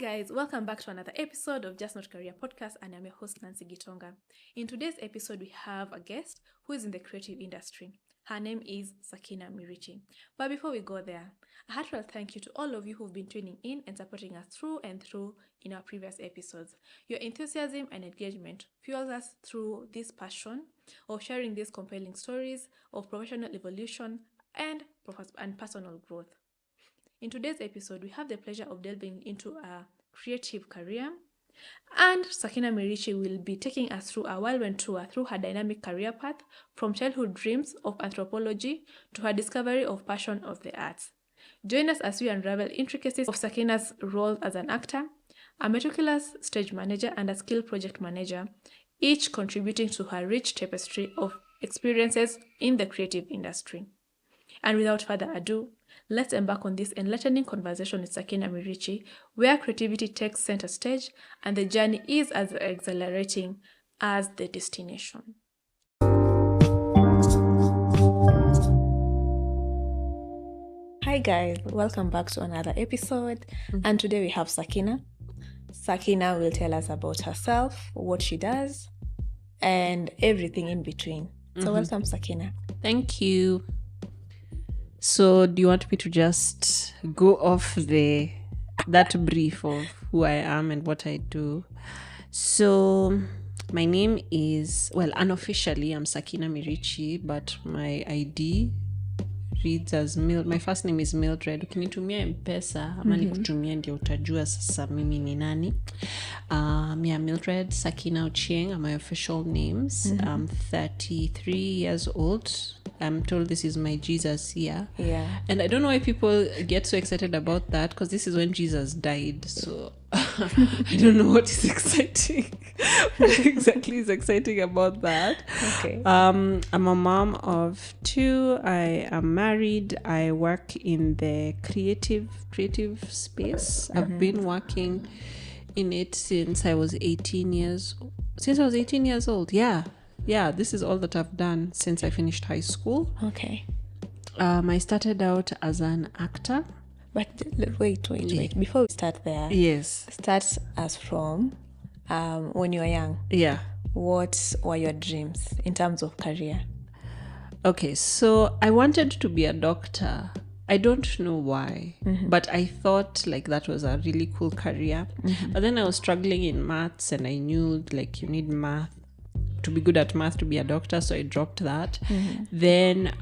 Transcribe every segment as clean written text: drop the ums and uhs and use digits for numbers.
guys, welcome back to another episode of Just Not Career Podcast, and I'm your host Nancy Gitonga. In today's episode, we have a guest who is in the creative industry. Her name is Sakina Mirichi. But before we go there, a heartfelt thank you to all of you who've been tuning in and supporting us through and through in our previous episodes. Your enthusiasm and engagement fuels us through this passion of sharing these compelling stories of professional evolution and personal growth. In today's episode, we have the pleasure of delving into a creative career, and Sakina Mirichi will be taking us through a whirlwind tour through her dynamic career path, from childhood dreams of anthropology to her discovery of passion of the arts. Join us as we unravel intricacies of Sakina's role as an actor, a meticulous stage manager, and a skilled project manager, each contributing to her rich tapestry of experiences in the creative industry. And without further ado, let's embark on this enlightening conversation with Sakina Mirichi, where creativity takes center stage and the journey is as exhilarating as the destination. Hi guys, welcome back to another episode. And today we have Sakina. Sakina will tell us about herself, what she does, and everything in between. So welcome, Sakina. Thank you. So do you want me to just go off that brief of who I am and what I do? So my name is, unofficially I'm Sakina Mirichi, but my ID reads as my first name is Mildred. Ukinitumia M-Pesa ama nikutumia ndio utajua sasa mimi ni nani. Me Mildred Sakina Ochieng are my official names. I'm 33 years old. I'm told this is my Jesus year. Yeah. And I don't know why people get so excited about that, because this is when Jesus died. So I don't know what is exciting. What exactly is exciting about that? Okay. I'm a mom of 2. I am married. I work in the creative space. I've been working in it since I was 18 years old. Yeah, this is all that I've done since I finished high school. Okay. I started out as an actor. But wait. Before we start there, Yes. start us from when you were young. Yeah. What were your dreams in terms of career? Okay, so I wanted to be a doctor. I don't know why, but I thought like that was a really cool career. But then I was struggling in maths, and I knew like you need math to be good at math to be a doctor, so I dropped that. Then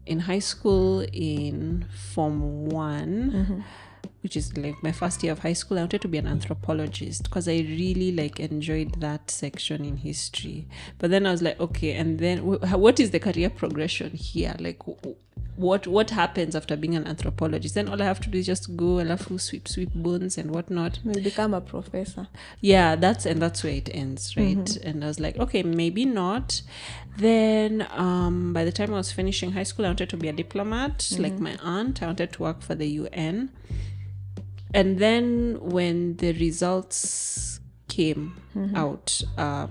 in high school, in Form 1, which is like my first year of high school, I wanted to be an anthropologist because I really like enjoyed that section in history. But then I was like, okay, and then what is the career progression here? Like what happens after being an anthropologist? Then all I have to do is just go alafu sweep bones and whatnot. You'll become a professor. Yeah, that's where it ends, right? And I was like, okay, maybe not. Then by the time I was finishing high school, I wanted to be a diplomat, like my aunt. I wanted to work for the UN. And then when the results came out, that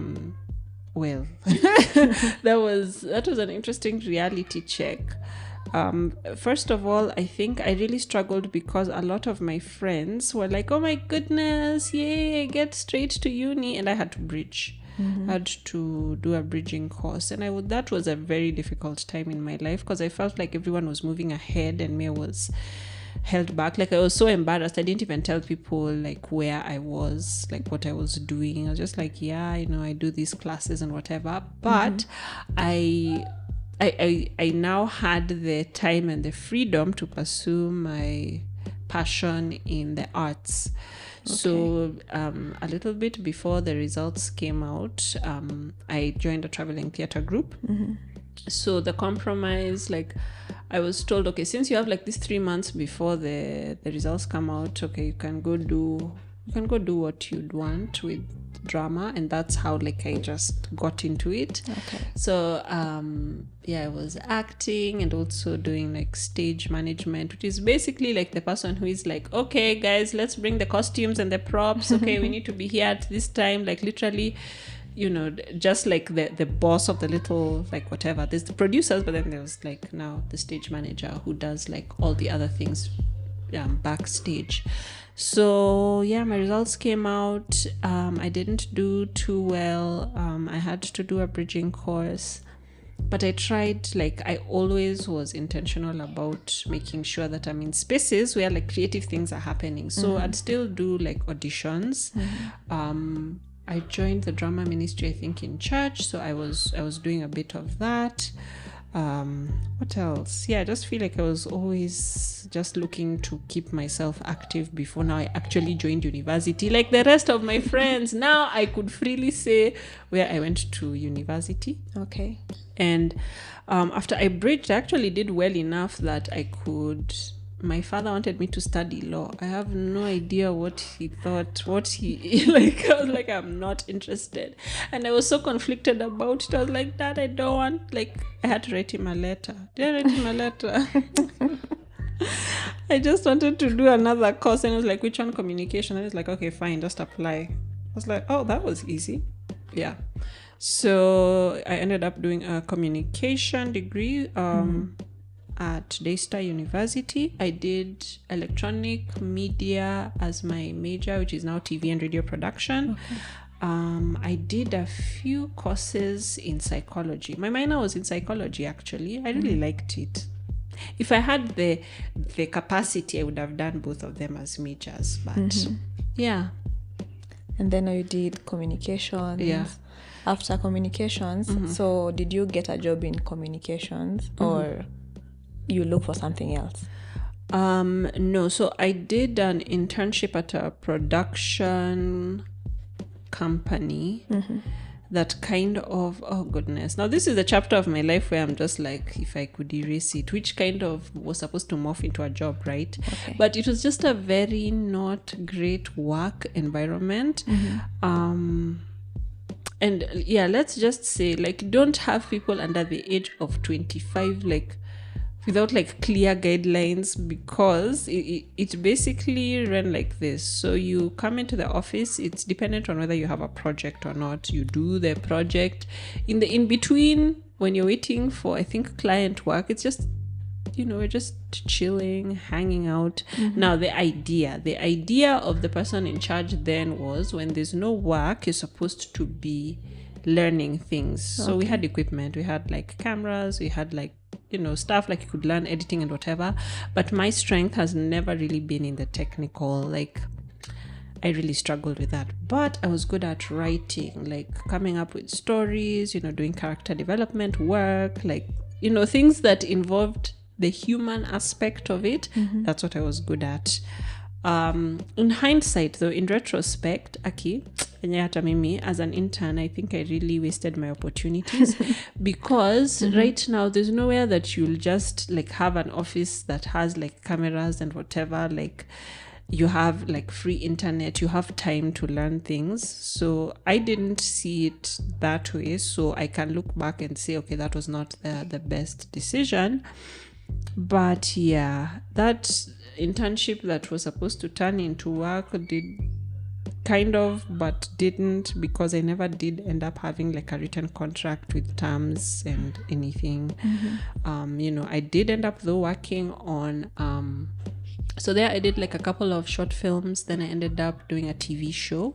was an interesting reality check. First of all, I think I really struggled because a lot of my friends were like, oh my goodness, yay, get straight to uni. And I had to bridge. I had to do a bridging course. And that was a very difficult time in my life because I felt like everyone was moving ahead and me was held back. Like I was so embarrassed. I didn't even tell people like where I was, like what I was doing. I was just like, yeah, I do these classes and whatever. But I now had the time and the freedom to pursue my passion in the arts. Okay. So a little bit before the results came out, I joined a traveling theatre group. So the compromise, like I was told, okay, since you have like these 3 months before the results come out, okay, you can go do what you'd want with drama. And that's how like I just got into it. Okay. So I was acting and also doing like stage management, which is basically like the person who is like, okay guys, let's bring the costumes and the props. Okay, we need to be here at this time, like literally, just like the boss of the little, like whatever. There's the producers, but then there's like now the stage manager who does like all the other things backstage. So yeah, my results came out. I didn't do too well. I had to do a bridging course, but I tried. Like, I always was intentional about making sure that I'm in spaces where like creative things are happening. So I'd still do like auditions. I joined the drama ministry, I think, in church, so I was doing a bit of that. What else? Yeah, I just feel like I was always just looking to keep myself active before now I actually joined university. Like the rest of my friends, now I could freely say where I went to university. Okay. And after I bridged, I actually did well enough that I could... My father wanted me to study law. I have no idea what he thought, like, I was like, I'm not interested. And I was so conflicted about it. I was like, Dad, I don't want, like, I had to write him a letter. Did I write him a letter? I just wanted to do another course, and it was like, which one? Communication. And I was like, okay, fine, just apply. I was like, oh, that was easy. Yeah. So I ended up doing a communication degree. At Daystar University. I did electronic media as my major, which is now TV and radio production. Okay. I did a few courses in psychology. My minor was in psychology, actually. I really liked it. If I had the capacity, I would have done both of them as majors. But yeah. And then you did communications. Yeah. After communications, so did you get a job in communications or you look for something else? No, so I did an internship at a production company that kind of, oh goodness, now this is the chapter of my life where I'm just like, if I could erase it, which kind of was supposed to morph into a job, right? Okay. But it was just a very not great work environment. And yeah, let's just say, like, don't have people under the age of 25 like without like clear guidelines, because it basically ran like this. So you come into the office, it's dependent on whether you have a project or not. You do the project. In between, when you're waiting for, I think, client work, it's just, we're just chilling, hanging out. Now the idea of the person in charge then was, when there's no work, you're supposed to be learning things. So we had equipment, we had like cameras, we had like stuff like you could learn editing and whatever, but my strength has never really been in the technical. Like, I really struggled with that, but I was good at writing, like coming up with stories, doing character development work, like things that involved the human aspect of it. That's what I was good at. In hindsight, though, in retrospect, mimi, as an intern, I think I really wasted my opportunities because right now there's nowhere that you'll just like have an office that has like cameras and whatever. Like, you have like free internet, you have time to learn things. So I didn't see it that way. So I can look back and say, okay, that was not the best decision. But yeah, that internship that was supposed to turn into work did kind of, but didn't, because I never did end up having like a written contract with terms and anything. I did end up though working on so there I did like a couple of short films. Then I ended up doing a TV show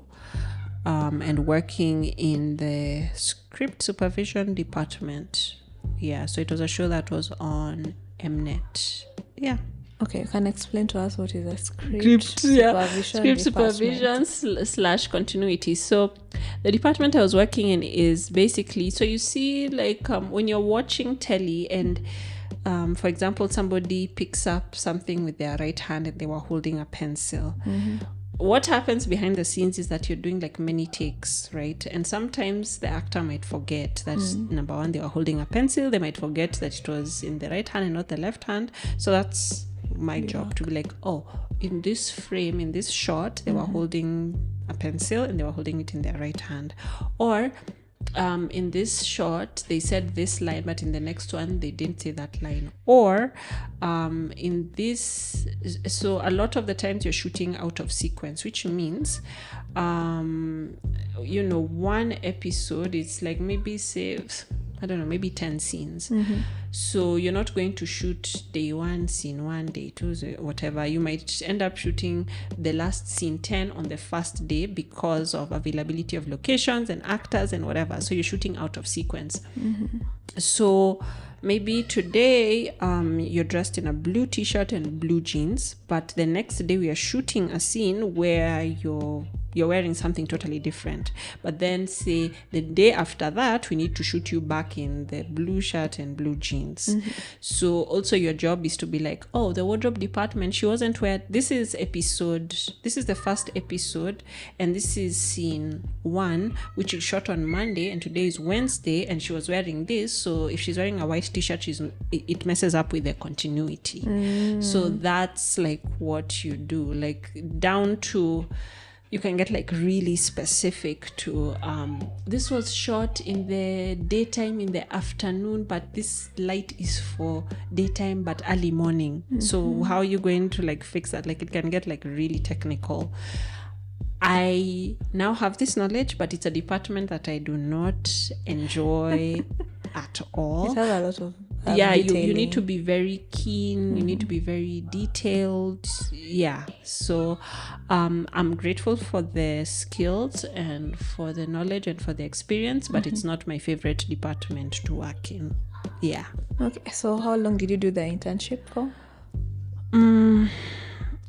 and working in the script supervision department. Yeah, so it was a show that was on Mnet. Yeah. Okay, you can explain to us what is a script supervision / continuity. So the department I was working in is basically, so you see like when you're watching telly and for example, somebody picks up something with their right hand and they were holding a pencil. What happens behind the scenes is that you're doing like many takes, right? And sometimes the actor might forget that number one, they were holding a pencil. They might forget that it was in the right hand and not the left hand. So that's my job, to be like, oh, in this frame, in this shot, they were holding a pencil and they were holding it in their right hand. Or in this shot they said this line, but in the next one they didn't say that line. Or in this, so a lot of the times you're shooting out of sequence, which means one episode, it's like maybe say I don't know, maybe 10 scenes. So you're not going to shoot day 1, scene 1, day 2, whatever. You might end up shooting the last scene 10 on the first day because of availability of locations and actors and whatever. So you're shooting out of sequence. So maybe today you're dressed in a blue t-shirt and blue jeans, but the next day we are shooting a scene where you're wearing something totally different. But then say the day after that, we need to shoot you back in the blue shirt and blue jeans. So also your job is to be like, oh, the wardrobe department, she wasn't wearing, this is the first episode, and this is scene 1, which is shot on Monday, and today is Wednesday, and she was wearing this. So if she's wearing a white t-shirt, it messes up with the continuity. So that's like what you do, like down to, you can get like really specific to this was shot in the daytime, in the afternoon, but this light is for daytime but early morning. So how are you going to like fix that? Like it can get like really technical. I now have this knowledge, but it's a department that I do not enjoy at all. It has a lot of you need to be very keen. You need to be very detailed. So I'm grateful for the skills and for the knowledge and for the experience, but it's not my favorite department to work in. Okay, so how long did you do the internship for?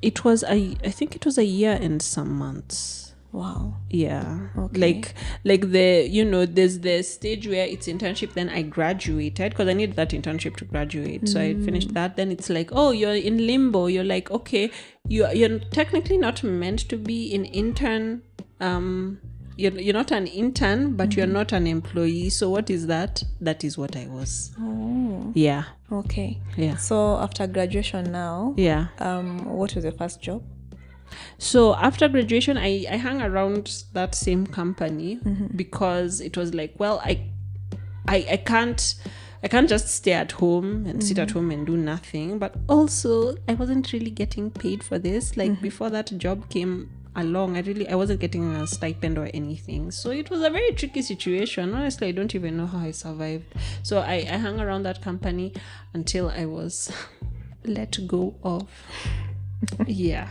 It was I think it was a year and some months. Wow. Yeah. Okay. Like the, there's the stage where it's internship, then I graduated because I needed that internship to graduate. So I finished that. Then it's like, oh, you're in limbo. You're like, okay, you're technically not meant to be an intern. You're not an intern, but you're not an employee. So what is that? That is what I was. Oh. Yeah. Okay. Yeah. So after graduation now, what was your first job? So after graduation, I hung around that same company because it was like, well, I can't just stay at home and sit at home and do nothing. But also, I wasn't really getting paid for this. Like before that job came along, I wasn't getting a stipend or anything. So it was a very tricky situation. Honestly, I don't even know how I survived. So I hung around that company until I was let go of. Yeah.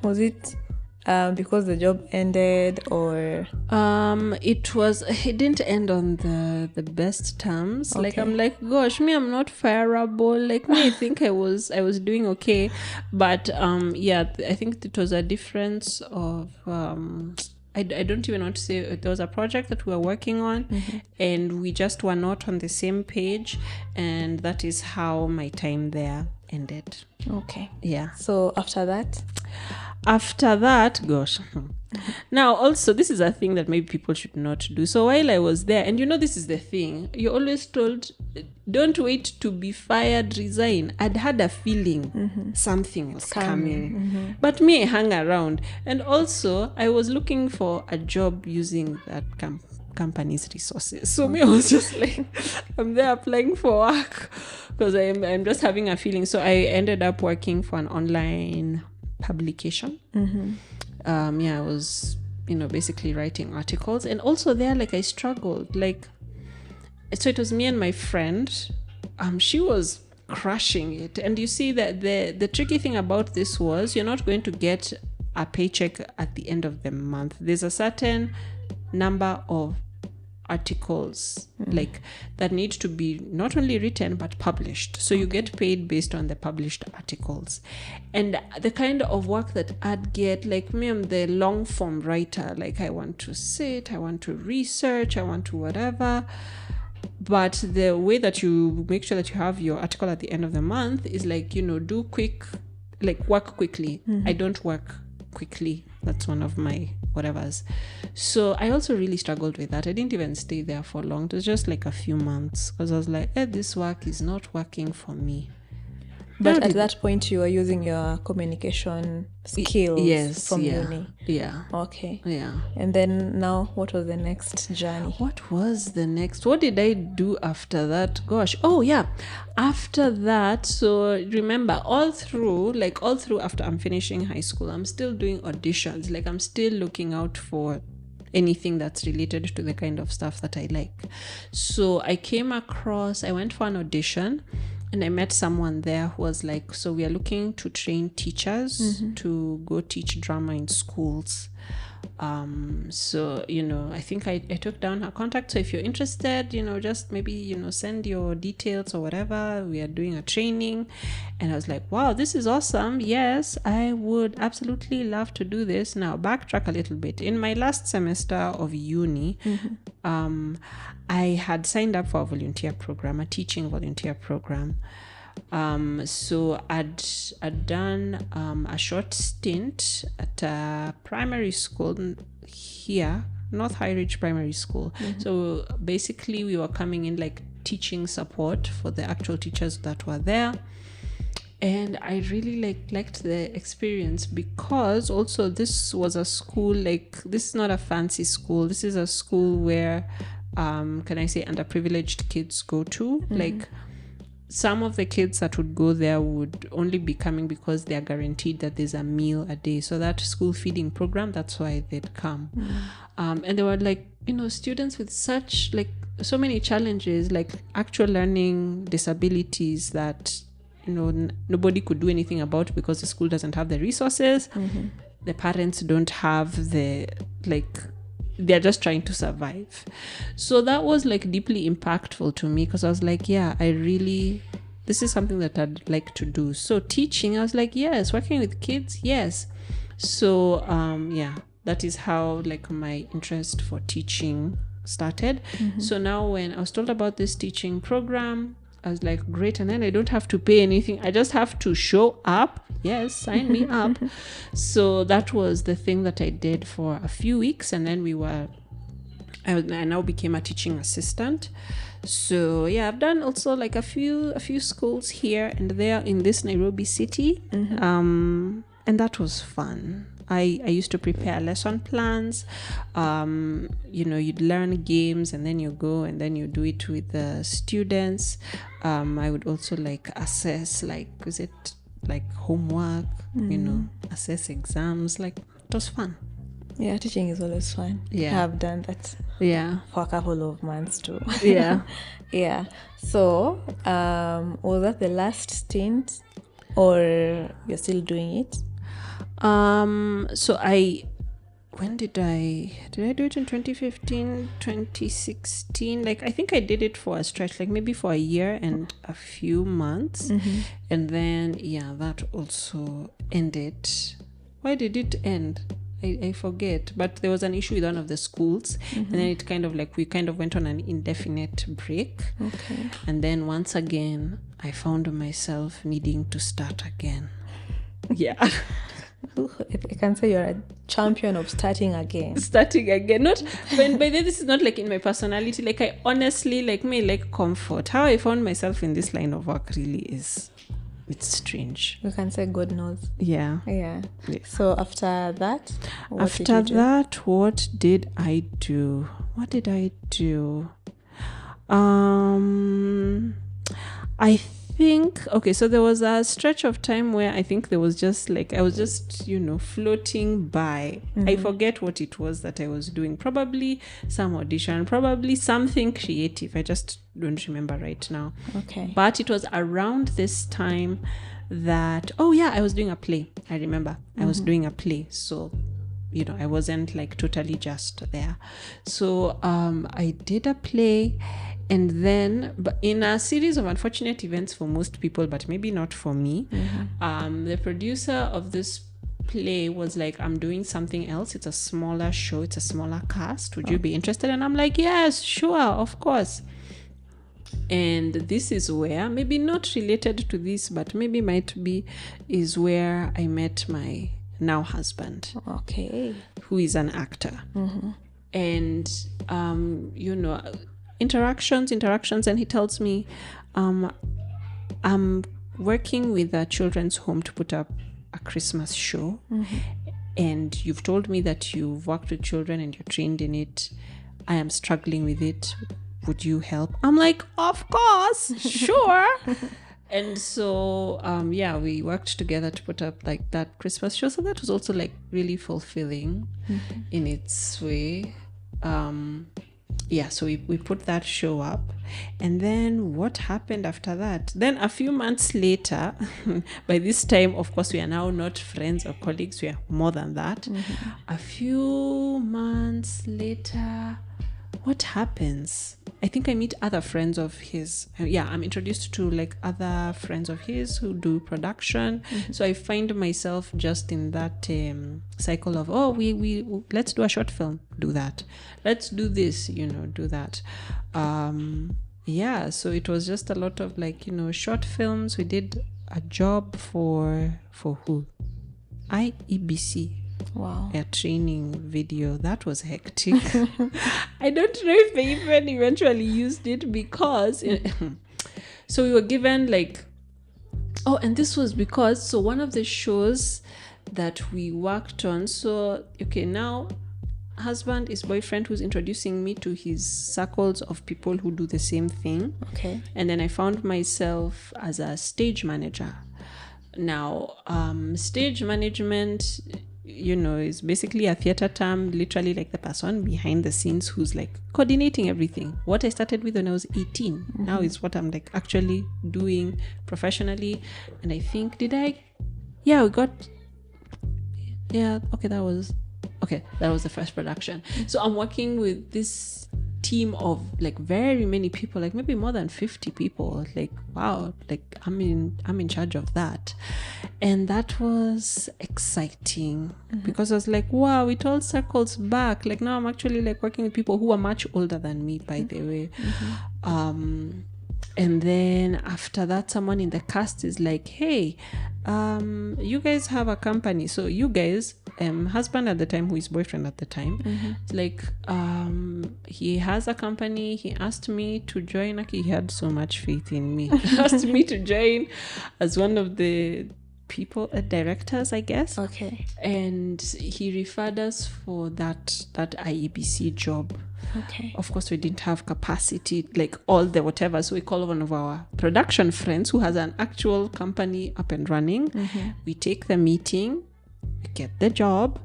Was it because the job ended, or it didn't end on the best terms. Okay. Like I'm like, gosh, I'm not fireable. Like me, I think I was doing okay, but I think it was a difference of I don't even want to say. There was a project that we were working on, and we just were not on the same page, and that is how my time there ended. Okay. Yeah. So after that, gosh. Now also, this is a thing that maybe people should not do. So while I was there, and this is the thing, you're always told, don't wait to be fired, resign. I'd had a feeling something was coming. But me, I hung around. And also, I was looking for a job using that company's resources. So me, I was just like, I'm there applying for work because I'm just having a feeling. So I ended up working for an online publication. I was basically writing articles, and also there, like, I struggled, like, so it was me and my friend. She was crushing it, and you see that the tricky thing about this was you're not going to get a paycheck at the end of the month. There's a certain number of articles like that need to be not only written but published, so you get paid based on the published articles. And the kind of work that I'd get, like me, I'm the long form writer, like I want to sit, I want to research, I want to whatever, but the way that you make sure that you have your article at the end of the month is like, do quick, like work quickly. I don't work quickly. That's one of my whatevers. So I also really struggled with that. I didn't even stay there for long. It was just like a few months because I was like, this work is not working for me. But at that point, you were using your communication skills from uni. Yeah. Okay. Yeah. And then now, what was the next journey? What did I do after that? Gosh. Oh, yeah. After that, so remember, all through after I'm finishing high school, I'm still doing auditions. Like, I'm still looking out for anything that's related to the kind of stuff that I like. So I went for an audition, and I met someone there who was like, so we are looking to train teachers to go teach drama in schools. So, I think I took down her contact. So if you're interested, just maybe, send your details or whatever. We are doing a training. And I was like, wow, this is awesome. Yes, I would absolutely love to do this. Now, backtrack a little bit. In my last semester of uni, I had signed up for a teaching volunteer program. So I'd done a short stint at a primary school here, North High Ridge Primary School. So basically we were coming in like teaching support for the actual teachers that were there. And I really liked the experience, because also this was a school, this is not a fancy school. This is a school where, can I say, underprivileged kids go to. Some of the kids that would go there would only be coming because they are guaranteed that there's a meal a day. So that school feeding program, that's why they'd come. And they were students with such so many challenges, actual learning disabilities that, nobody could do anything about because the school doesn't have the resources. The parents don't have they're just trying to survive. So that was deeply impactful to me, because I was like, yeah, this is something that I'd like to do. So teaching, I was like, yes. Working with kids, yes. So that is how my interest for teaching started. So now when I was told about this teaching program, I was like, great. And then I don't have to pay anything. I just have to show up. Yes, sign me up. So that was the thing that I did for a few weeks. And then I now became a teaching assistant. So yeah, I've done also a few schools here and there in this Nairobi city. And that was fun. I used to prepare lesson plans. You'd learn games, and then you go and then you do it with the students. I would also assess, is it homework, assess exams. It was fun. Yeah, teaching is always fun. Yeah. I've done that for a couple of months too. Yeah. Yeah. So, was that the last stint, or you're still doing it? So when did I do it in 2015, 2016? I think I did it for a stretch, maybe for a year and a few months. And then, that also ended. Why did it end? I forget, but there was an issue with one of the schools, and then it we went on an indefinite break. Okay. And then once again, I found myself needing to start again. Yeah. I can say you're a champion of starting again. Not when by then, this is not in my personality. I honestly comfort. How I found myself in this line of work really is, it's strange. You can say God knows. Yeah. So after that, what did I do? I think, okay, so there was a stretch of time where I think there was just I was just, floating by. I forget what it was that I was doing. Probably some audition, probably something creative. I just don't remember right now. Okay. But it was around this time that, I was doing a play. I remember I was doing a play. So, I wasn't totally just there. So I did a play. And then, but in a series of unfortunate events for most people, but maybe not for me, the producer of this play was like, I'm doing something else. It's a smaller show. It's a smaller cast. Would you be interested? And I'm like, yes, sure, of course. And this is where, maybe not related to this, but maybe might be, is where I met my now husband. Okay. Who is an actor. And, interactions, and he tells me, I'm working with a children's home to put up a Christmas show, and you've told me that you've worked with children and you're trained in it. I am struggling with it. Would you help? I'm like, of course, sure. And so we worked together to put up that Christmas show. So that was also really fulfilling in its way. so we put that show up. And then what happened after that? Then a few months later, by this time, of course, we are now not friends or colleagues. We are more than that. A few months later, what happens? I think I meet other friends of his. I'm introduced to like other friends of his who do production. So I find myself just in that cycle of, we let's do a short film, do that. Let's do this, do that. So it was just a lot of like, short films. We did a job for who? IEBC. Wow. A training video. That was hectic. I don't know if they even eventually used it because so we were given like, and this was because one of the shows that we worked on, now husband is boyfriend who's introducing me to his circles of people who do the same thing. Okay. And then I found myself as a stage manager. Now, stage management, is basically a theater term, literally like the person behind the scenes who's like coordinating everything. What I started with when I was 18 now is what I'm like actually doing professionally. And I think, that was the first production. So I'm working with this team of like very many people, like maybe more than 50 people. Like, wow, like I'm in charge of that. And that was exciting because I was like, wow, it all circles back. Like now I'm actually like working with people who are much older than me, by the way. And then after that, someone in the cast is like, hey, you guys have a company. So you guys, husband at the time, who is boyfriend at the time, it's like, he has a company. He asked me to join. Like, he had so much faith in me. He asked me to join as one of the people, directors, I guess. Okay. And he referred us for that IEBC job. Okay. Of course, we didn't have capacity, like all the whatever. So we call one of our production friends who has an actual company up and running. We take the meeting, we get the job.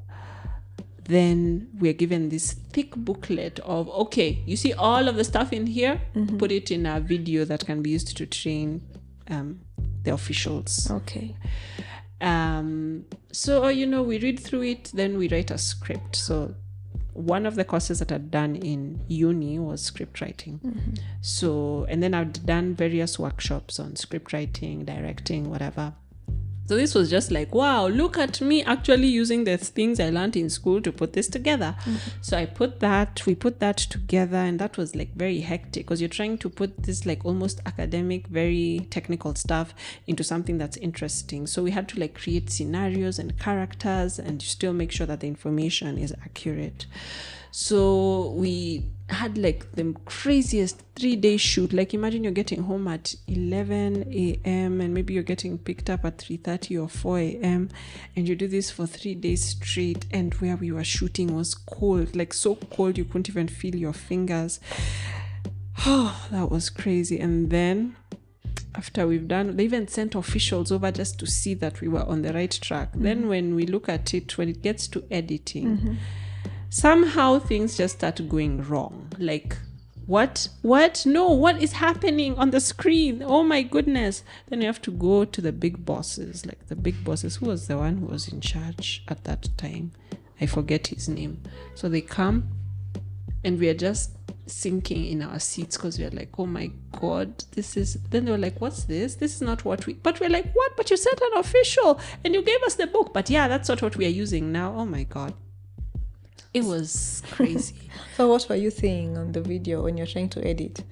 Then we're given this thick booklet of, okay, you see all of the stuff in here, put it in a video that can be used to train the officials. Okay. So, we read through it, then we write a script. So one of the courses that I'd done in uni was script writing. So, and then I'd done various workshops on script writing, directing, whatever. So this was just like, wow, look at me actually using the things I learned in school to put this together. So we put that together, and that was like very hectic because you're trying to put this like almost academic, very technical stuff into something that's interesting. So we had to like create scenarios and characters and still make sure that the information is accurate. So we had like the craziest 3-day shoot. Like imagine you're getting home at 11 a.m. and maybe you're getting picked up at 3:30 or 4 a.m. and you do this for 3 days straight. And where we were shooting was cold, like so cold you couldn't even feel your fingers. Oh, that was crazy. And then after we've done, they even sent officials over just to see that we were on the right track. Then when we look at it, when it gets to editing, somehow things just start going wrong. Like, what? No, what is happening on the screen? Oh my goodness. Then you have to go to the big bosses. Like the big bosses, who was the one who was in charge at that time? I forget his name. So they come and we are just sinking in our seats because we are like, oh my God, this is, then they were like, what's this? This is not what we, but we're like, what? But you sent an official and you gave us the book. But yeah, that's not what we are using now. Oh my God. It was crazy. So what were you saying on the video when you're trying to edit?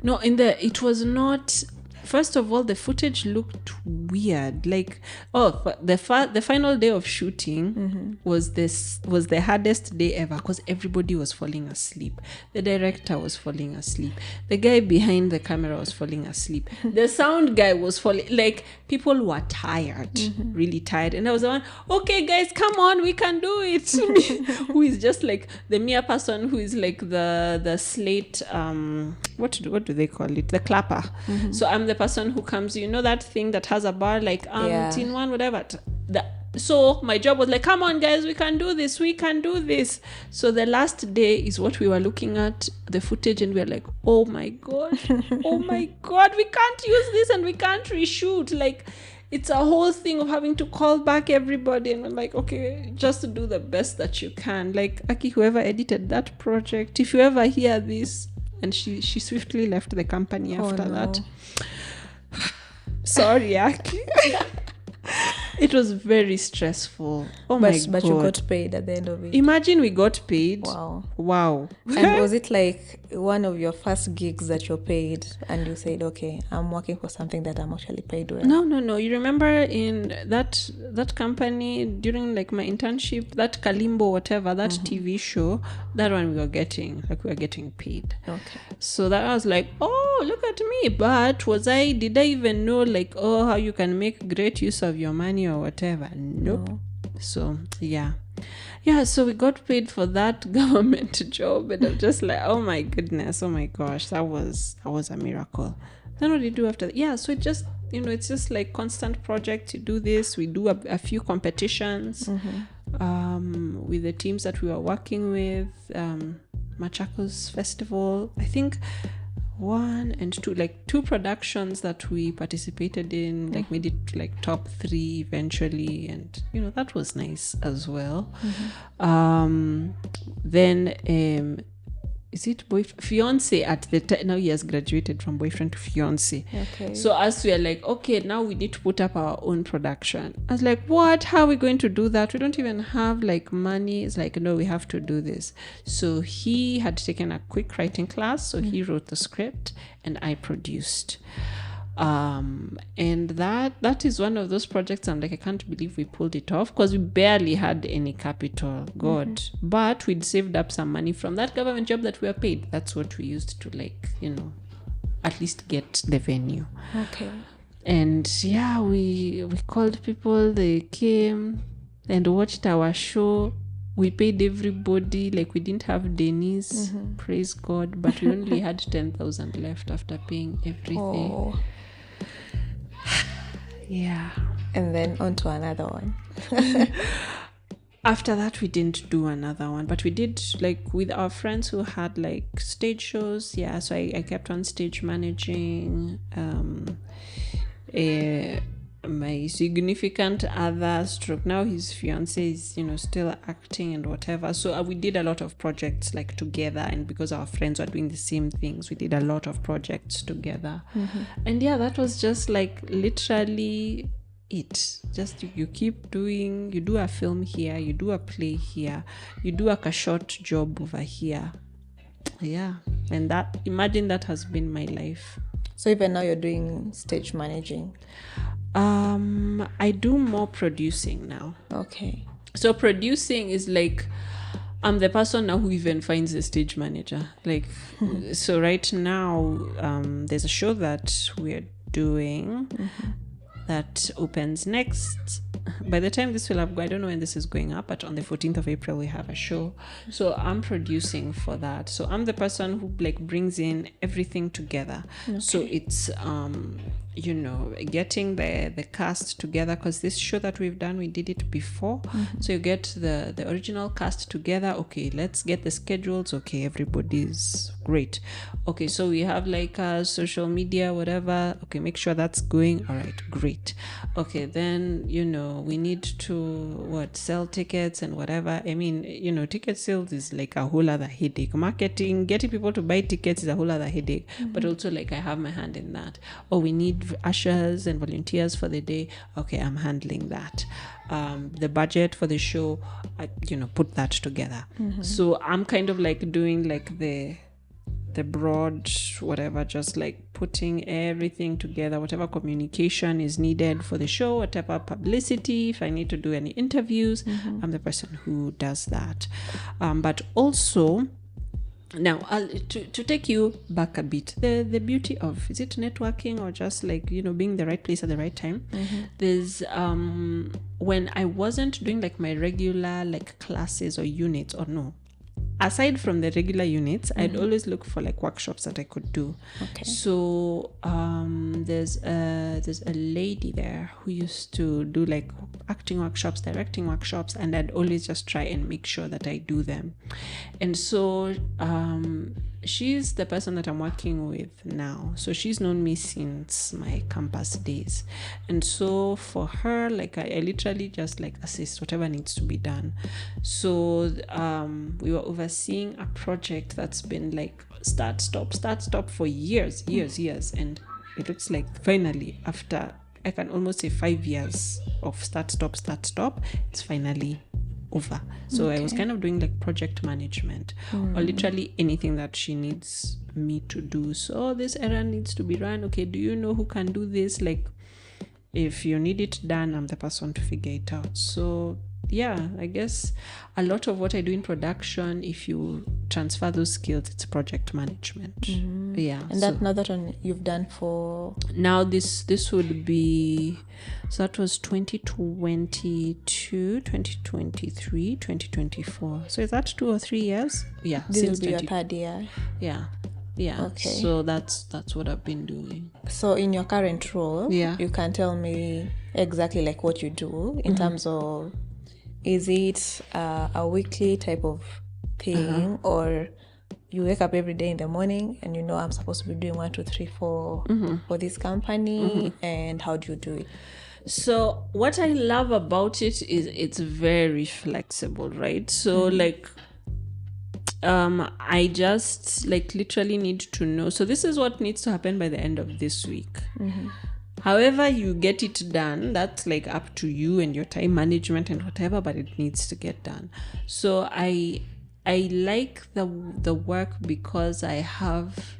No, it was not. First of all, the footage looked weird. Like, the final day of shooting was the hardest day ever because everybody was falling asleep. The director was falling asleep. The guy behind the camera was falling asleep. The sound guy was falling. Like, people were tired, really tired. And I was the one, okay, guys, come on, we can do it. Who is just like the mere person who is like the slate. What do they call it? The clapper. So I'm the person who comes, that thing that has a bar like tin one, whatever. So my job was like, come on guys, we can do this. So the last day is what we were looking at, the footage, and we were like, oh my god, we can't use this and we can't reshoot. Like, it's a whole thing of having to call back everybody, and we're like, okay, just do the best that you can. Like, Aki, whoever edited that project, if you ever hear this, and she swiftly left the company after that. Sorry, Aki. It was very stressful. But you got paid at the end of it. Imagine we got paid. Wow. And was it like one of your first gigs that you're paid and you said, okay, I'm working for something that I'm actually paid well? No. You remember in that company during like my internship, that Kalimbo, whatever, that TV show, that one we were getting paid. Okay. So that I was like, oh, look at me. But did I even know like, oh, how you can make great use of your money or whatever? Nope. No. So yeah, so we got paid for that government job, and I'm just like, oh my goodness, oh my gosh, that was a miracle. Then what do you do after that? Yeah, so it just, it's just like constant project. You do this, we do a few competitions with the teams that we were working with. Machakos Festival, I think 1 and 2, like 2 productions that we participated in, like made it like top 3 eventually, and that was nice as well. Then is it fiance at the time? Now he has graduated from boyfriend to fiance. Okay. So as we are like, okay, now we need to put up our own production. I was like, what? How are we going to do that? We don't even have like money. It's like, no, we have to do this. So he had taken a quick writing class. So he wrote the script and I produced. And that is one of those projects I'm like, I can't believe we pulled it off, because we barely had any capital, but we'd saved up some money from that government job that we were paid. That's what we used to like, at least get the venue. Okay. And yeah, we called people, they came and watched our show. We paid everybody, like we didn't have Denise, praise God, but we only had 10,000 left after paying everything. Oh. Yeah. And then on to another one. After that, we didn't do another one, but we did like with our friends who had like stage shows. Yeah, so I kept on stage managing. My significant other stroke now his fiance is still acting and whatever, so we did a lot of projects like together, and because our friends were doing the same things, we did a lot of projects together. And yeah, that was just like literally it. Just you keep doing, you do a film here, you do a play here, you do a short job over here. Yeah, and that, imagine that has been my life. So even now you're doing stage managing? I do more producing now. Okay. So producing is like, I'm the person now who even finds a stage manager. Like, so right now, there's a show that we're doing that opens next. By the time this will have, I don't know when this is going up, but on the 14th of April, we have a show. So I'm producing for that. So I'm the person who like brings in everything together. Okay. So it's, getting the cast together, because this show that we've done, we did it before. So you get the original cast together. Okay, let's get the schedules. Okay, everybody's great. Okay, so we have like social media, whatever. Okay, make sure that's going. All right, great. Okay, then, we need to sell tickets and whatever. I mean, ticket sales is like a whole other headache. Marketing, getting people to buy tickets is a whole other headache. But also like I have my hand in that. Oh, we need ushers and volunteers for the day. Okay, I'm handling that. The budget for the show, put that together. So I'm kind of like doing like the broad whatever, just like putting everything together, whatever communication is needed for the show, whatever publicity, if I need to do any interviews, I'm the person who does that. But also now to take you back a bit, the beauty of, is it networking or just like being the right place at the right time? There's when I wasn't doing like my regular like classes or units, or no, aside from the regular units, I'd always look for like workshops that I could do. Okay. So there's a lady there who used to do like acting workshops, directing workshops, and I'd always just try and make sure that I do them. And so she's the person that I'm working with now. So she's known me since my campus days. And so for her, like I literally just like assist whatever needs to be done. So we were overseeing a project that's been like start, stop for years. And it looks like finally, after I can almost say 5 years of start, stop, it's finally over. So I was kind of doing like project management or literally anything that she needs me to do. So this errand needs to be run. Okay, do you know who can do this? Like, if you need it done, I'm the person to figure it out. So yeah, I guess a lot of what I do in production, if you transfer those skills, it's project management. Yeah. And that now that one you've done for now this would be, so that was 2022, 2023, 2024. So is that 2 or 3 years? Yeah. this will be your third year. Yeah. Okay. So that's what I've been doing. So in your current role, Yeah. you can tell me exactly like what you do in terms of, is it a weekly type of thing, or you wake up every day in the morning and you know I'm supposed to be doing 1, 2, 3, 4 for this company, and how do you do it? So what I love about it is it's very flexible, right? So like I just like literally need to know, so this is what needs to happen by the end of this week. However you get it done, that's like up to you and your time management and whatever, but it needs to get done. So I like the work because I have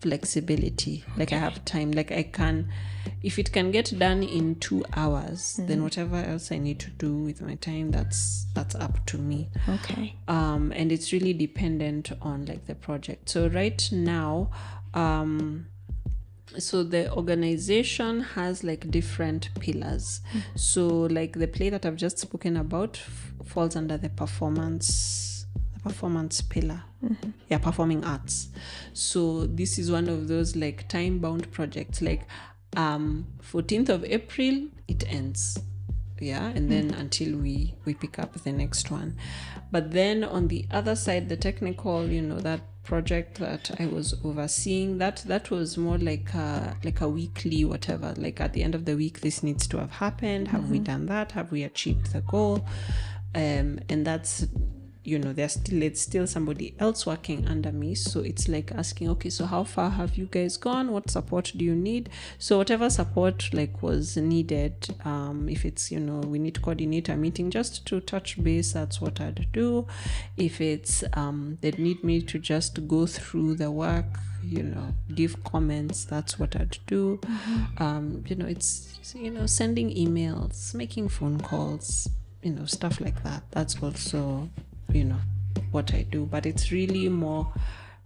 flexibility. Like I have time. Like I can, if it can get done in 2 hours, then whatever else I need to do with my time, that's up to me. Okay. And it's really dependent on like the project. So right now, so the organization has like different pillars. So like the play that I've just spoken about falls under the performance pillar. Yeah, performing arts. So this is one of those like time-bound projects. Like 14th of April it ends. Yeah, and then until we pick up the next one. But then on the other side, the technical, that project that I was overseeing, that was more like a weekly whatever. Like at the end of the week, this needs to have happened. Have we done that? Have we achieved the goal? And that's, it's still somebody else working under me. So it's like asking, okay, so how far have you guys gone? What support do you need? So whatever support like was needed, if it's, we need to coordinate a meeting just to touch base, that's what I'd do. If it's, they'd need me to just go through the work, give comments, that's what I'd do. It's, sending emails, making phone calls, stuff like that. That's also what I do, but it's really more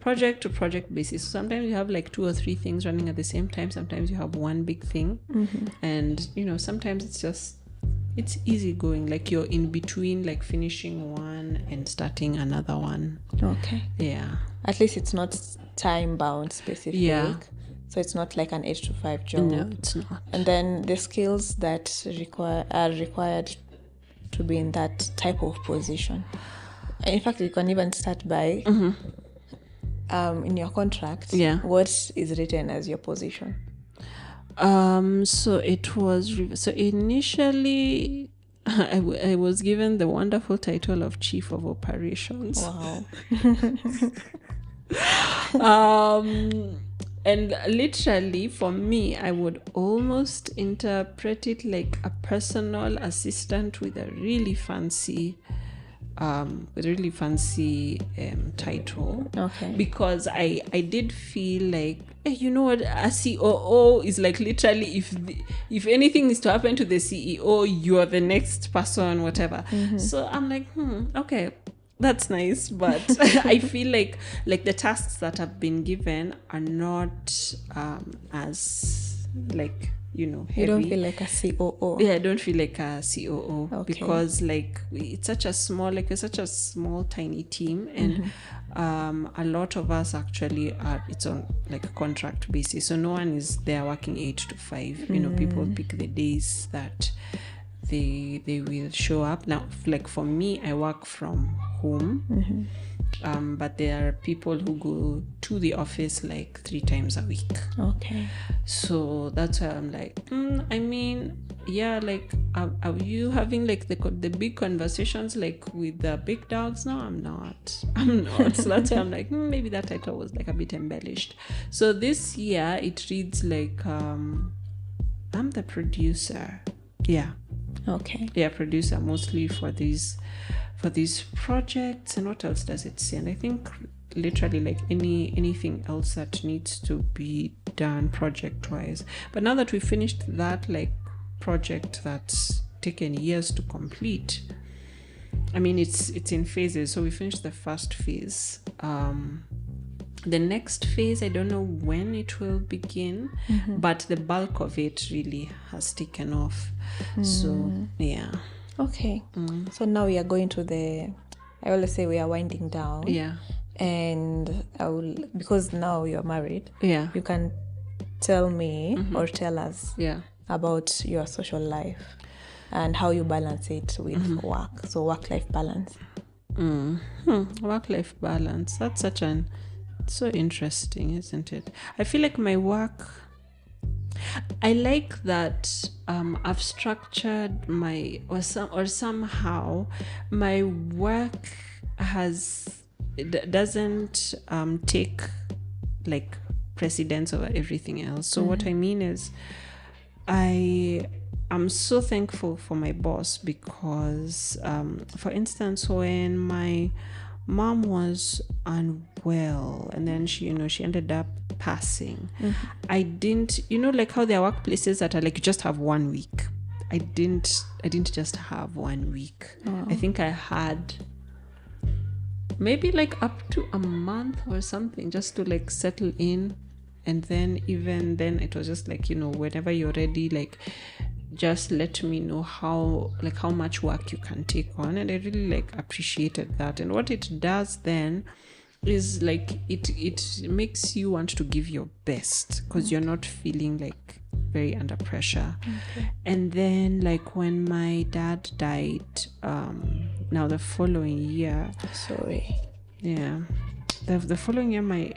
project to project basis. So sometimes you have like 2 or 3 things running at the same time. Sometimes you have one big thing, and sometimes it's easy going, like you're in between like finishing one and starting another one. Okay. Yeah, At least it's not time bound specific. Yeah. So it's not like an 8 to 5 job. no, it's not. And then the skills that are required to be in that type of position. In fact, you can even start by in your contract. Yeah. What is written as your position? So it was so initially I was given the wonderful title of Chief of Operations. Wow. And literally for me, I would almost interpret it like a personal assistant with a really fancy title. Okay. Because I did feel like, what, a COO is like literally if anything is to happen to the CEO, you are the next person, whatever. So I'm like, okay, that's nice, but I feel like the tasks that have been given are not as like heavy. You don't feel like a COO. Yeah, I don't feel like a COO. Okay. Because like it's such a small tiny team, and a lot of us actually it's on like a contract basis, so no one is there working 8 to 5. People pick the days that they will show up. Now, like for me, I work from home, but there are people who go to the office like 3 times a week. Okay. So that's why I'm like, I mean, yeah, like, are you having like the big conversations like with the big dogs? No, I'm not. So that's why I'm like, maybe that title was like a bit embellished. So this year it reads like, I'm the producer. Yeah. Okay. Yeah, producer mostly for these projects. And what else does it say? And I think literally like anything else that needs to be done project wise. But now that we finished that like project that's taken years to complete, I mean it's in phases. So we finished the first phase. The next phase, I don't know when it will begin, but the bulk of it really has taken off. So yeah. Okay. So now we are going to I always say we are winding down. Yeah. And because now you're married, Yeah. you can tell me or tell us about your social life and how you balance it with work. So work-life balance. Work-life balance. That's so interesting, isn't it? I feel like my work, I like that I've structured somehow my work doesn't take like precedence over everything else. So what I mean is I'm so thankful for my boss because for instance, when my mom was unwell and then she ended up passing, I didn't, like how there are workplaces that are like you just have 1 week. I didn't just have 1 week. I think I had maybe like up to a month or something just to like settle in, and then even then it was just like, whenever you're ready, like just let me know how much work you can take on. And I really like appreciated that. And what it does then is like it makes you want to give your best because you're not feeling like very under pressure. And then like when my dad died now the following year, the following year, my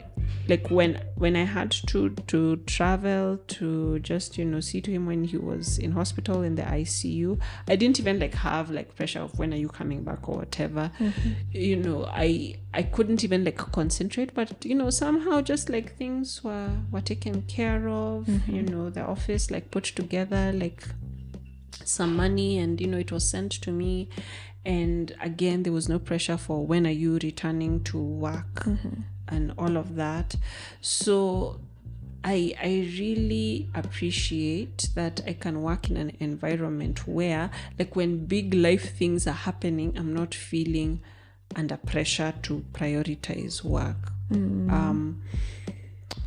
like when I had to travel to just see to him when he was in hospital in the ICU, I didn't even like have like pressure of when are you coming back or whatever. I couldn't even like concentrate, but somehow just like things were taken care of. The office like put together like some money, and it was sent to me. And again, there was no pressure for when are you returning to work and all of that. So I really appreciate that I can work in an environment where like when big life things are happening, I'm not feeling under pressure to prioritize work.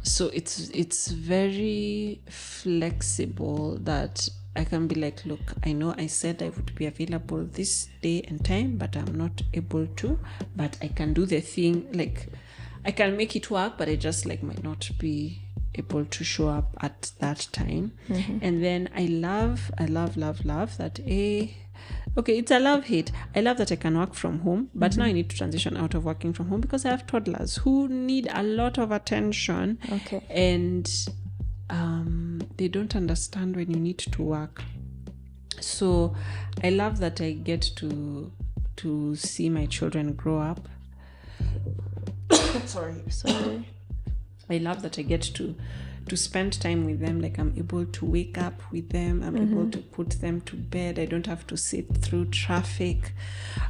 So it's very flexible that I can be like, look, I know I said I would be available this day and time, but I'm not able to, but I can do the thing, like I can make it work, but I just like might not be able to show up at that time. And then I love that okay, it's a love-hate. I love that I can work from home, but now I need to transition out of working from home because I have toddlers who need a lot of attention. Okay. And they don't understand when you need to work. So I love that I get to see my children grow up. Sorry. I love that I get to spend time with them. Like I'm able to wake up with them. I'm able to put them to bed. I don't have to sit through traffic.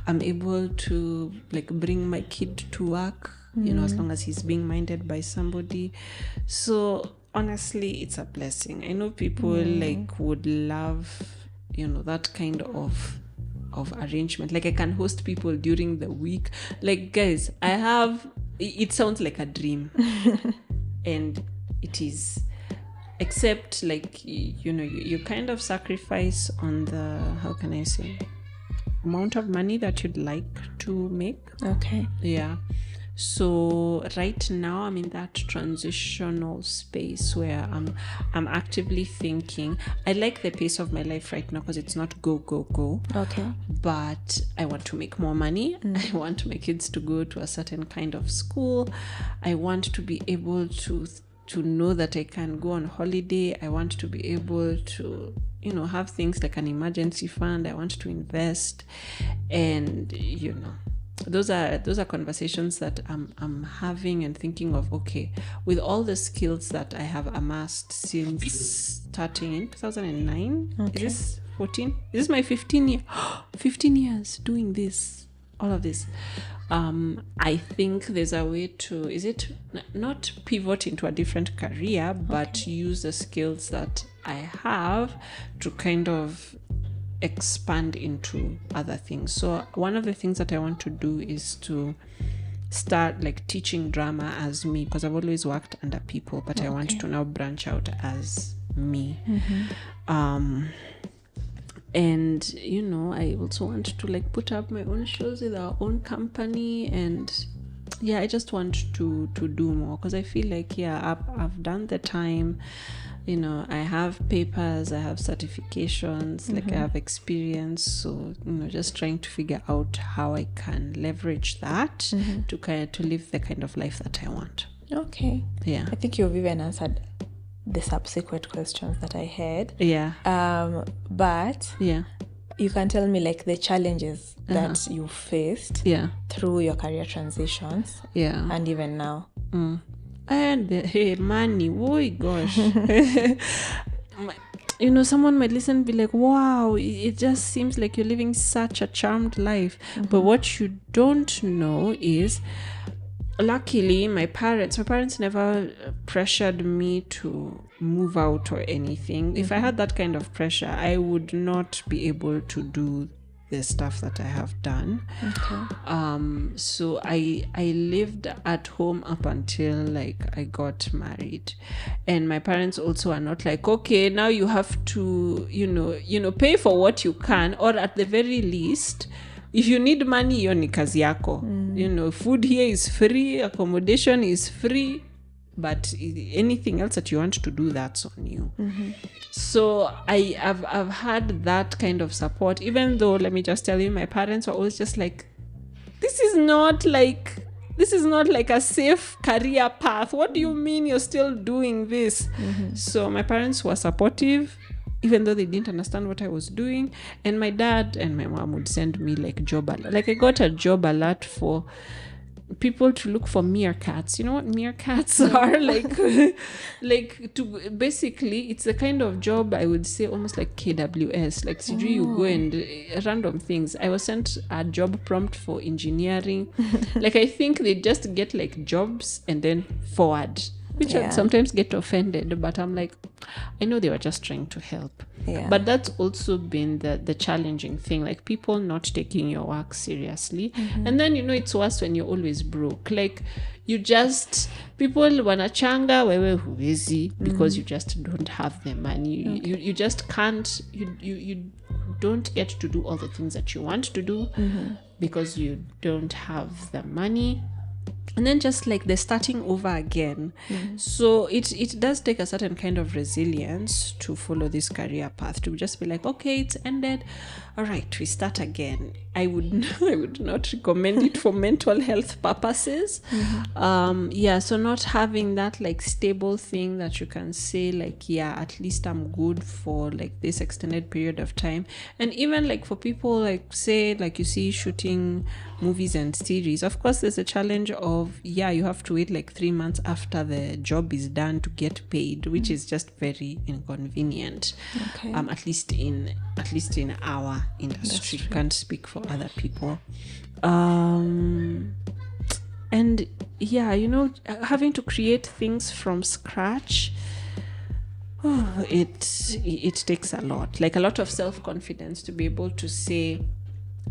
I'm able to like bring my kid to work, as long as he's being minded by somebody. So honestly, it's a blessing. I know people like would love, that kind of arrangement. Like I can host people during the week. Like guys, it sounds like a dream. And it is, except like, you kind of sacrifice on the, how can I say, amount of money that you'd like to make. Okay. Yeah. So right now I'm in that transitional space where I'm actively thinking. I like the pace of my life right now because it's not go go go. Okay. But I want to make more money. I want my kids to go to a certain kind of school. I want to be able to know that I can go on holiday. I want to be able to, have things like an emergency fund. I want to invest, and those are conversations that I'm having and thinking of. Okay, with all the skills that I have amassed since starting in 2009, Okay. is this 14? Is this my 15 years doing this, all of this? I think there's a way to, is it not pivot into a different career, but use the skills that I have to kind of expand into other things. So one of the things that I want to do is to start like teaching drama as me, because I've always worked under people, but I want to now branch out as me. And I also want to like put up my own shows with our own company, and I just want to do more, because I feel like I've done the time. I have papers, I have certifications, like I have experience. So, just trying to figure out how I can leverage that to live the kind of life that I want. Okay. Yeah. I think you've even answered the subsequent questions that I had. Yeah. But Yeah. you can tell me like the challenges that you faced through your career transitions. Yeah. And even now. And hey, money, oh gosh. Someone might listen and be like, wow, it just seems like you're living such a charmed life. But what you don't know is, luckily, my parents never pressured me to move out or anything. If I had that kind of pressure, I would not be able to do the stuff that I have done. Okay. So I lived at home up until like I got married, and my parents also are not like, okay, now you have to pay for what you can, or at the very least, if you need money, hiyo ni kazi yako. Food here is free, accommodation is free, but anything else that you want to do, that's on you. So I've had that kind of support, even though, let me just tell you, my parents were always just like, this is not like a safe career path. What do you mean you're still doing this? So my parents were supportive, even though they didn't understand what I was doing. And my dad and my mom would send me like job alert. Like I got a job alert for people to look for meerkats. You know what meerkats are? Like to basically, it's a kind of job, I would say almost like KWS. Like CG, you go and random things. I was sent a job prompt for engineering. Like I think they just get like jobs and then forward, which I'd sometimes get offended, but I'm like, I know they were just trying to help. But that's also been the challenging thing, like people not taking your work seriously. And then it's worse when you're always broke. Like people wanachanga wewe huwezi because you just don't have the money. You just can't, you don't get to do all the things that you want to do because you don't have the money. And then just like the starting over again. So it does take a certain kind of resilience to follow this career path, to just be like, okay, it's ended, all right, we start again. I would not recommend it for mental health purposes. So not having that like stable thing that you can say like, at least I'm good for like this extended period of time. And even like for people like, say, like you see shooting movies and series, of course there's a challenge of you have to wait like 3 months after the job is done to get paid, which is just very inconvenient. At least in our industry. Can't speak for other people. And having to create things from scratch, it takes a lot, like a lot of self-confidence to be able to say,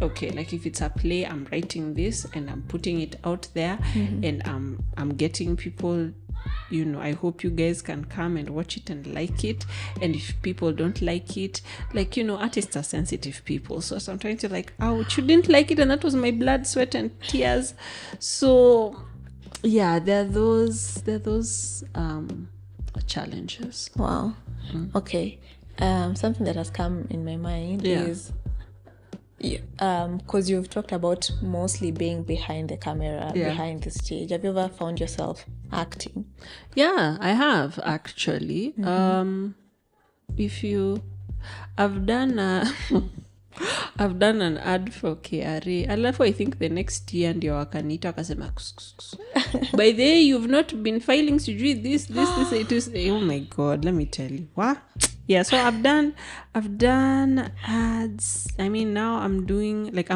okay, like if it's a play, I'm writing this and I'm putting it out there, and I'm getting people, I hope you guys can come and watch it and like it. And if people don't like it, like, artists are sensitive people. So sometimes you're like, ouch, you didn't like it, and that was my blood, sweat and tears. So yeah, there are those challenges. Wow. Okay. Something that has come in my mind Yeah. is because you've talked about mostly being behind the camera, Yeah. behind the stage. Have you ever found yourself acting? Yeah, I have actually. I've done I've done an ad for KRA. Alafu I think the next year ndio wakanita wakasema by the way you've not been filing sijui this it is, oh my god, let me tell you. What? Yeah, so I've done ads. I mean, now I'm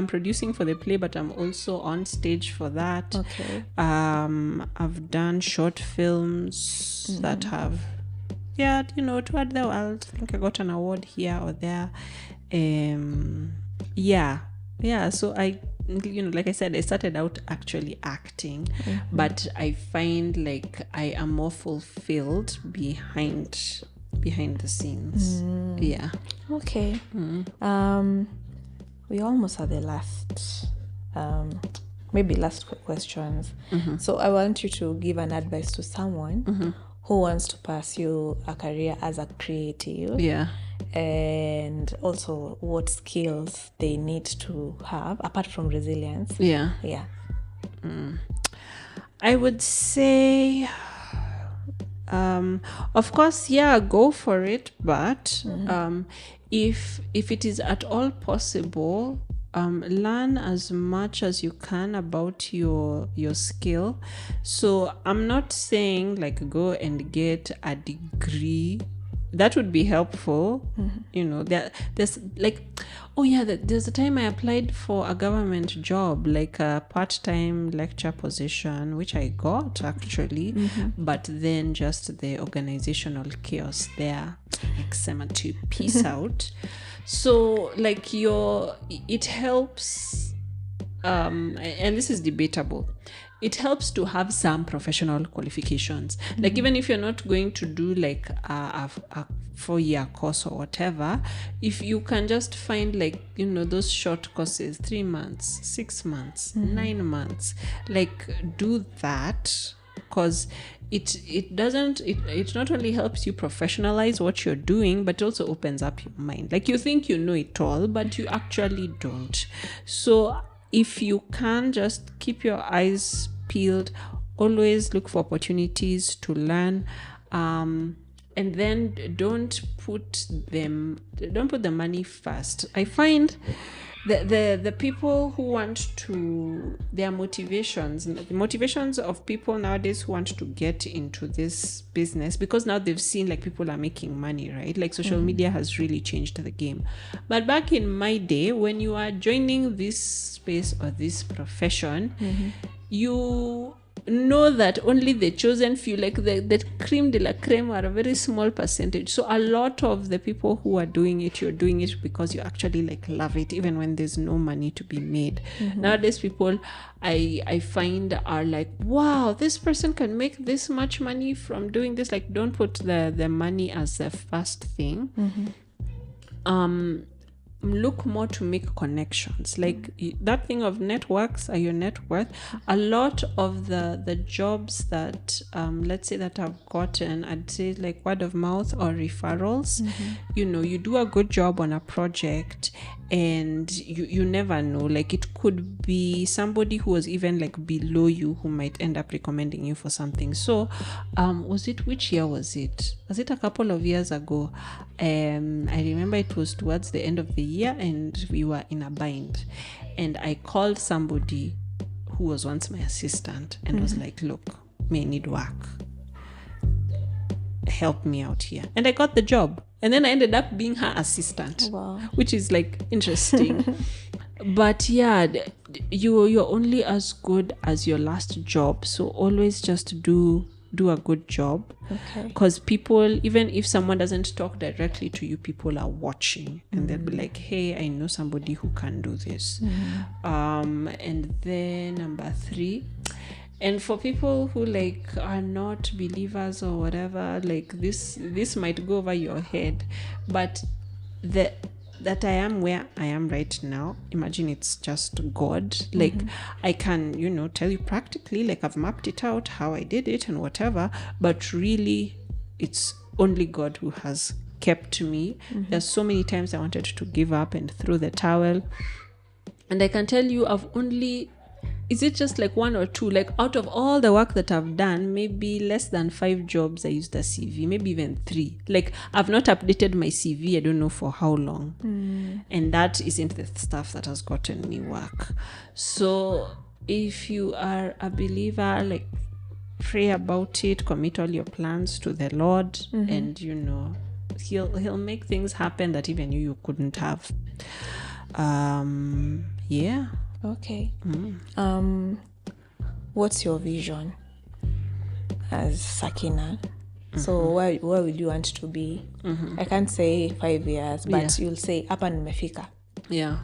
producing for the play, but I'm also on stage for that. Okay. I've done short films that have, toward the world. I think I got an award here or there. So I, like I said, I started out actually acting, but I find like I am more fulfilled behind the scenes. Yeah. Okay. We almost are the last questions. So I want you to give an advice to someone who wants to pursue a career as a creative. Yeah. And also what skills they need to have apart from resilience. Yeah. I would say of course, go for it, but if it is at all possible, learn as much as you can about your skill. So I'm not saying like go and get a degree. That would be helpful. There's like, there's a time I applied for a government job, like a part-time lecture position, which I got actually, but then just the organizational chaos there, like sema to peace out. So like it helps, and this is debatable, it helps to have some professional qualifications. Like even if you're not going to do like a 4-year course or whatever, if you can just find like, those short courses, 3 months, 6 months, 9 months, like do that, because it not only helps you professionalize what you're doing, but also opens up your mind. Like you think you know it all, but you actually don't. So if you can, just keep your eyes peeled, always look for opportunities to learn, and then don't put the money first. I find the people who want to, their motivations, the motivations of people nowadays who want to get into this business, because now they've seen like people are making money, right? Like social media has really changed the game. But back in my day, when you are joining this space or this profession, you know that only the chosen few, like the creme de la creme, are a very small percentage. So a lot of the people who are doing it, you're doing it because you actually like love it, even when there's no money to be made. Nowadays people I find are like, wow, this person can make this much money from doing this. Like don't put the money as the first thing. Look more to make connections. Like that thing of networks are your net worth. A lot of the jobs that let's say that I've gotten, I'd say like word of mouth or referrals. You do a good job on a project and you never know, like it could be somebody who was even like below you who might end up recommending you for something. So which year was it a couple of years ago? I remember it was towards the end of the year and we were in a bind, and I called somebody who was once my assistant and was like, look, may need work, help me out here. And I got the job, and then I ended up being her assistant. Wow. Which is like interesting. But yeah, you're only as good as your last job, so always just do a good job. Okay. Because people, even if someone doesn't talk directly to you, people are watching and they'll be like, hey, I know somebody who can do this. And then number 3, and for people who like are not believers or whatever, like this might go over your head, but that I am where I am right now, imagine it's just God. Like, I can, tell you practically, like I've mapped it out how I did it and whatever, but really it's only God who has kept me. There's so many times I wanted to give up and throw the towel. And I can tell you, is it just like one or two? Like out of all the work that I've done, maybe less than 5 jobs I used a CV, maybe even 3. Like I've not updated my CV, I don't know for how long. And that isn't the stuff that has gotten me work. So if you are a believer, like pray about it, commit all your plans to the Lord, and he'll make things happen that even you couldn't have. Yeah. Okay. What's your vision as Sakina? So where will you want to be? I can't say 5 years, but you'll say hapa nimefika. Yeah.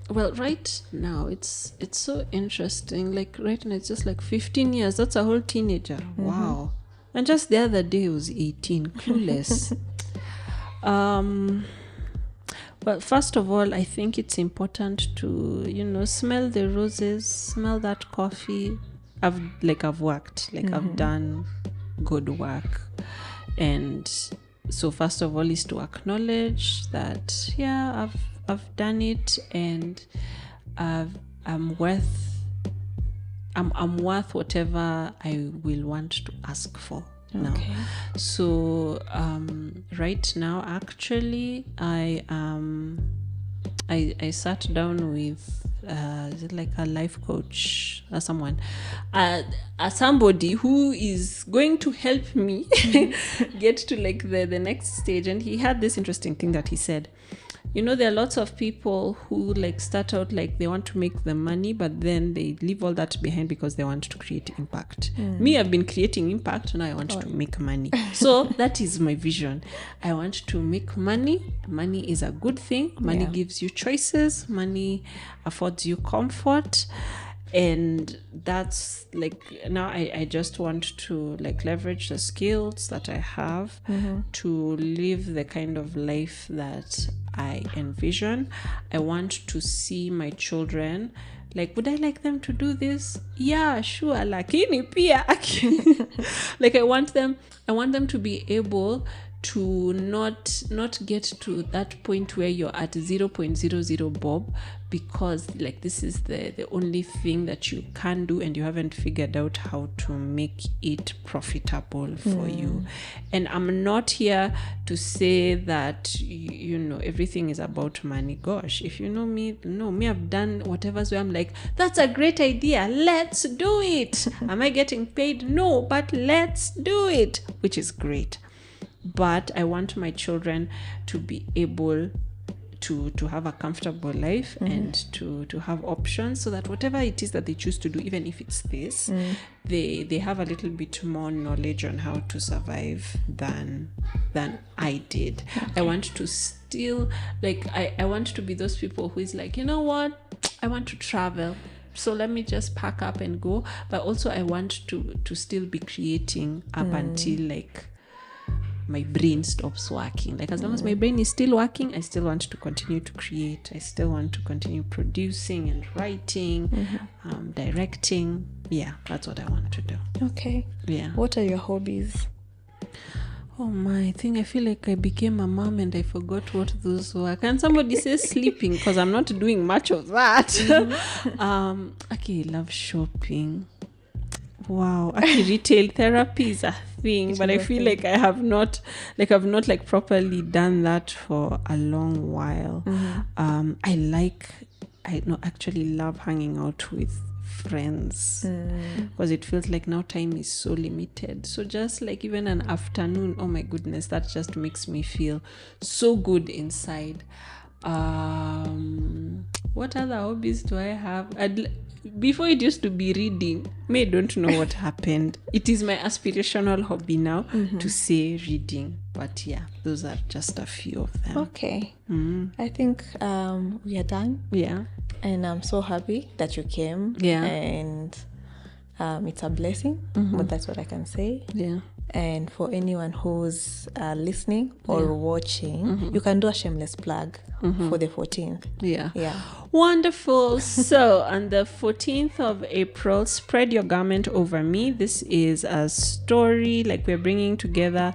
Well, right now it's so interesting. Like right now it's just like 15 years. That's a whole teenager. Wow. And just the other day I was 18, clueless. But first of all, I think it's important to, smell the roses, smell that coffee. I've worked, I've done good work. And so first of all is to acknowledge that, I've done it, and I'm worth whatever I will want to ask for. Now. Okay. So right now, actually, I sat down with is it like a life coach or someone, somebody who is going to help me get to like the next stage. And he had this interesting thing that he said. There are lots of people who like start out like they want to make the money, but then they leave all that behind because they want to create impact. Me, I've been creating impact, and I want to make money. So that is my vision. I want to make money. Money is a good thing. Money gives you choices. Money affords you comfort. And that's like, now I just want to like leverage the skills that I have to live the kind of life that I envision. I want to see my children, like, would I like them to do this? Yeah, sure. Lakini pia. Like I want them to be able to not get to that point where you're at 0.00 bob, because like this is the only thing that you can do, and you haven't figured out how to make it profitable for you. And I'm not here to say that everything is about money. Gosh, if you know me, I've done whatever, so I'm like, that's a great idea, let's do it. Am I getting paid? No, but let's do it, which is great. But I want my children to be able to have a comfortable life and to have options, so that whatever it is that they choose to do, even if it's this, they have a little bit more knowledge on how to survive than I did. Okay. I want to still, like, I want to be those people who is like, you know what, I want to travel, so let me just pack up and go. But also I want to still be creating up until like my brain stops working. Like as long as my brain is still working, I still want to continue to create. I still want to continue producing and writing, directing. Yeah, that's what I want to do. Okay. Yeah. What are your hobbies? Oh my thing, I feel like I became a mom and I forgot what those were. Can somebody say sleeping? Because I'm not doing much of that. Okay, love shopping. Wow, actually retail therapy is a thing, but I feel like I've not properly done that for a long while. I actually love hanging out with friends, because it feels like now time is so limited. So just like even an afternoon, oh my goodness, that just makes me feel so good inside. What other hobbies do I have? Before it used to be reading. I don't know what happened. It is my aspirational hobby now to say reading. But yeah, those are just a few of them. Okay. I think we are done. Yeah. And I'm so happy that you came. Yeah. And it's a blessing, but that's what I can say. Yeah. And for anyone who's listening or watching, you can do a shameless plug for the 14th. Yeah. Yeah. Wonderful. So on the 14th of April, Spread Your Garment Over Me. This is a story, like we're bringing together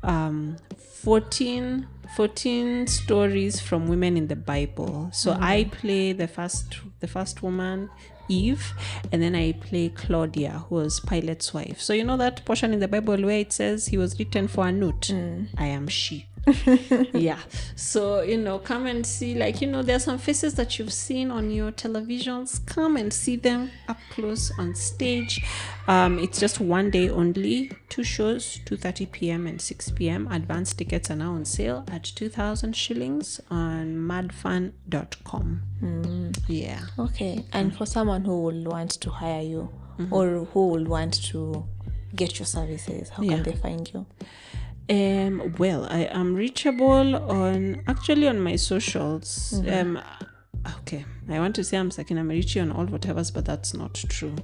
14 stories from women in the Bible. So I play the first woman, Eve, and then I play Claudia, who was Pilate's wife. So you know that portion in the Bible where it says he was written for a nut? I am she. Yeah. So, come and see, there are some faces that you've seen on your televisions. Come and see them up close on stage. It's just one day only, 2 shows, 2:30 p.m. and 6 p.m. Advanced tickets are now on sale at 2,000 shillings on madfan.com. Yeah. Okay. And for someone who will want to hire you or who will want to get your services, how can they find you? Well, I am reachable on my socials. Okay, I want to say I'm Sakina Mirichi on all whatevers, but that's not true.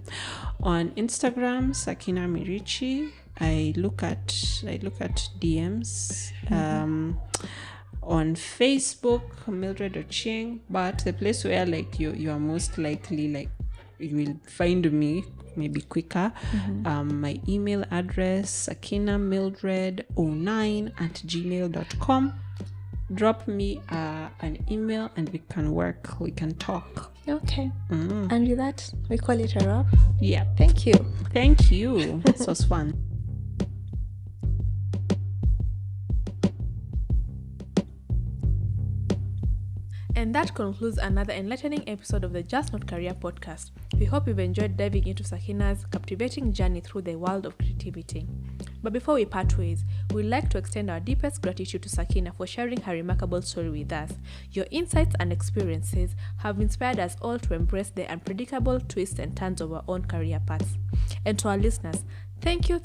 On Instagram, Sakina Mirichi. I look at DMs. On Facebook, Mildred Oching. But the place where you are most likely you will find me maybe quicker. My email address, sakinamildred09@gmail.com. Drop me an email and we can talk. Okay. And with that, we call it a wrap. Yeah. Thank you. This was fun. And that concludes another enlightening episode of the Just Not Career podcast. We hope you've enjoyed diving into Sakina's captivating journey through the world of creativity. But before we part ways, we'd like to extend our deepest gratitude to Sakina for sharing her remarkable story with us. Your insights and experiences have inspired us all to embrace the unpredictable twists and turns of our own career paths. And to our listeners, thank you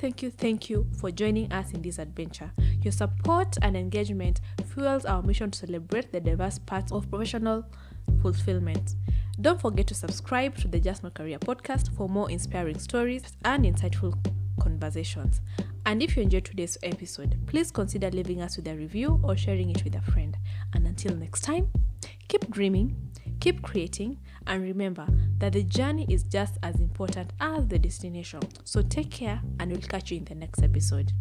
for joining us in this adventure. Your support and engagement fuels our mission to celebrate the diverse parts of professional fulfillment. Don't forget to subscribe to the Just Not Career podcast for more inspiring stories and insightful conversations. And if you enjoyed today's episode, please consider leaving us with a review or sharing it with a friend. And until next time, keep dreaming, keep creating, and remember that the journey is just as important as the destination. So take care, and we'll catch you in the next episode.